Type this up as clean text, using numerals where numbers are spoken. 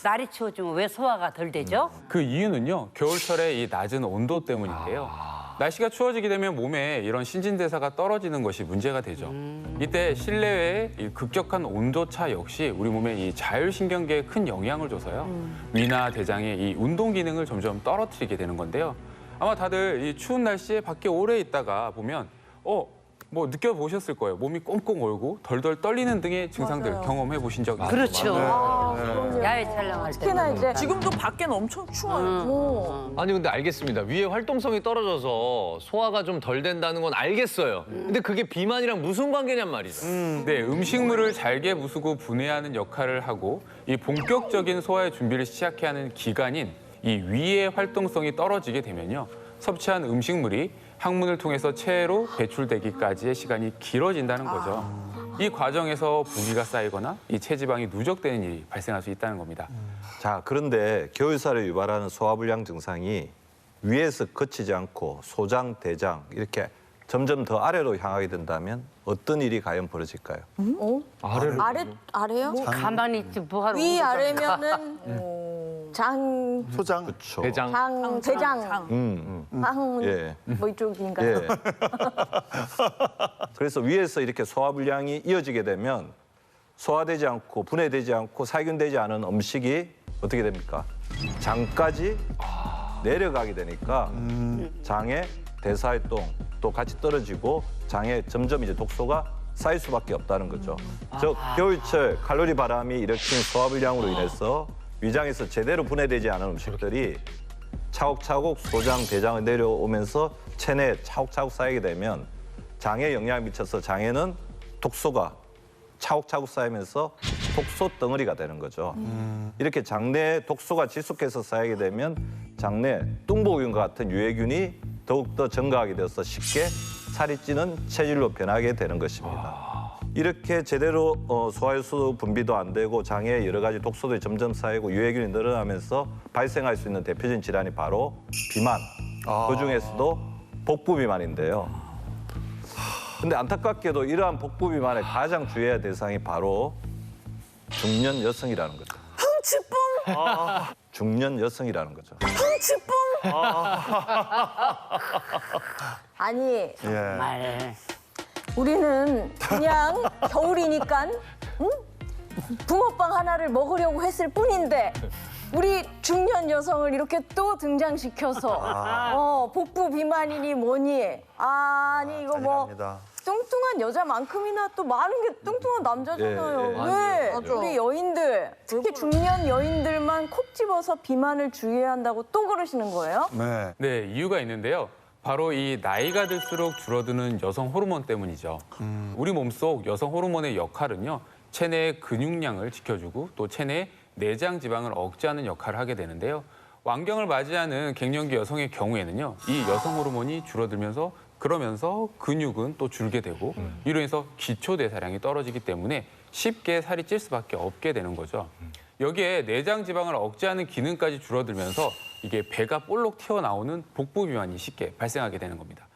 날이 추워지면 왜 소화가 덜 되죠? 그 이유는요, 겨울철에 이 낮은 온도 때문인데요. 날씨가 추워지게 되면 몸에 이런 신진대사가 떨어지는 것이 문제가 되죠. 이때 실내외의 이 급격한 온도차 역시 우리 몸의 이 자율신경계에 큰 영향을 줘서요. 위나 대장의 이 운동 기능을 점점 떨어뜨리게 되는 건데요. 아마 다들 이 추운 날씨에 밖에 오래 있다가 보면 뭐 느껴보셨을 거예요. 몸이 꽁꽁 얼고 덜덜 떨리는 등의 증상들 경험해 보신 적 있어요? 그렇죠. 야외 촬영할 때. 특히나 이제 지금도 밖에는 엄청 추워요. 아니 근데 알겠습니다. 위에 활동성이 떨어져서 소화가 좀 덜 된다는 건 알겠어요. 근데 그게 비만이랑 무슨 관계냔 말이죠. 네, 음식물을 잘게 부수고 분해하는 역할을 하고 이 본격적인 소화의 준비를 시작해야 하는 기간인 이 위의 활동성이 떨어지게 되면요. 섭취한 음식물이 항문을 통해서 체로 배출되기까지의 시간이 길어진다는 거죠. 이 과정에서 부기가 쌓이거나 이 체지방이 누적되는 일이 발생할 수 있다는 겁니다. 자, 그런데 겨울살을 유발하는 소화불량 증상이 위에서 그치지 않고 소장, 대장 이렇게 점점 더 아래로 향하게 된다면 어떤 일이 과연 벌어질까요? 아래요? 가만히 있지 뭐하러 위 오는 거야. 아래면은 장, 소장. 그렇죠. 대장. 대장, 항, 예. 뭐 이쪽인가요? 예. 그래서 위에서 이렇게 소화불량이 이어지게 되면 소화되지 않고 분해되지 않고 살균되지 않은 음식이 어떻게 됩니까? 장까지 내려가게 되니까 장의 대사활동 또 같이 떨어지고 장에 점점 이제 독소가 쌓일 수밖에 없다는 거죠. 즉 겨울철 칼로리 바람이 일으킨 소화불량으로 인해서 위장에서 제대로 분해되지 않은 음식들이 차곡차곡 소장, 대장을 내려오면서 체내에 차곡차곡 쌓이게 되면 장에 영향을 미쳐서 장에는 독소가 차곡차곡 쌓이면서 독소 덩어리가 되는 거죠. 이렇게 장내에 독소가 지속해서 쌓이게 되면 장내 뚱보균과 같은 유해균이 더욱더 증가하게 되어서 쉽게 살이 찌는 체질로 변하게 되는 것입니다. 이렇게 제대로 소화효소 분비도 안 되고 장에 여러 가지 독소들이 점점 쌓이고 유해균이 늘어나면서 발생할 수 있는 대표적인 질환이 바로 비만, 그중에서도 복부 비만인데요. 근데 안타깝게도 이러한 복부 비만의 가장 주의해야 될 대상이 바로 중년 여성이라는 거죠. 흥치뿡! 중년 여성이라는 거죠. 흥치뿡! 아니, 말. 우리는 그냥 겨울이니까 붕어빵 하나를 먹으려고 했을 뿐인데 우리 중년 여성을 이렇게 또 등장시켜서 복부 비만이니 뭐니 아니 이거 뭐 아닙니다. 뚱뚱한 여자만큼이나 또 많은 게 뚱뚱한 남자잖아요. 왜 맞아. 우리 여인들 특히 중년 여인들만 콕 집어서 비만을 주의해야 한다고 또 그러시는 거예요? 네. 네, 이유가 있는데요. 바로 이 나이가 들수록 줄어드는 여성 호르몬 때문이죠. 우리 몸속 여성 호르몬의 역할은요. 체내의 근육량을 지켜주고 또 체내의 내장 지방을 억제하는 역할을 하게 되는데요. 완경을 맞이하는 갱년기 여성의 경우에는요. 이 여성 호르몬이 줄어들면서 그러면서 근육은 또 줄게 되고 이로 인해서 기초 대사량이 떨어지기 때문에 쉽게 살이 찔 수밖에 없게 되는 거죠. 여기에 내장 지방을 억제하는 기능까지 줄어들면서 이게 배가 볼록 튀어나오는 복부 비만이 쉽게 발생하게 되는 겁니다.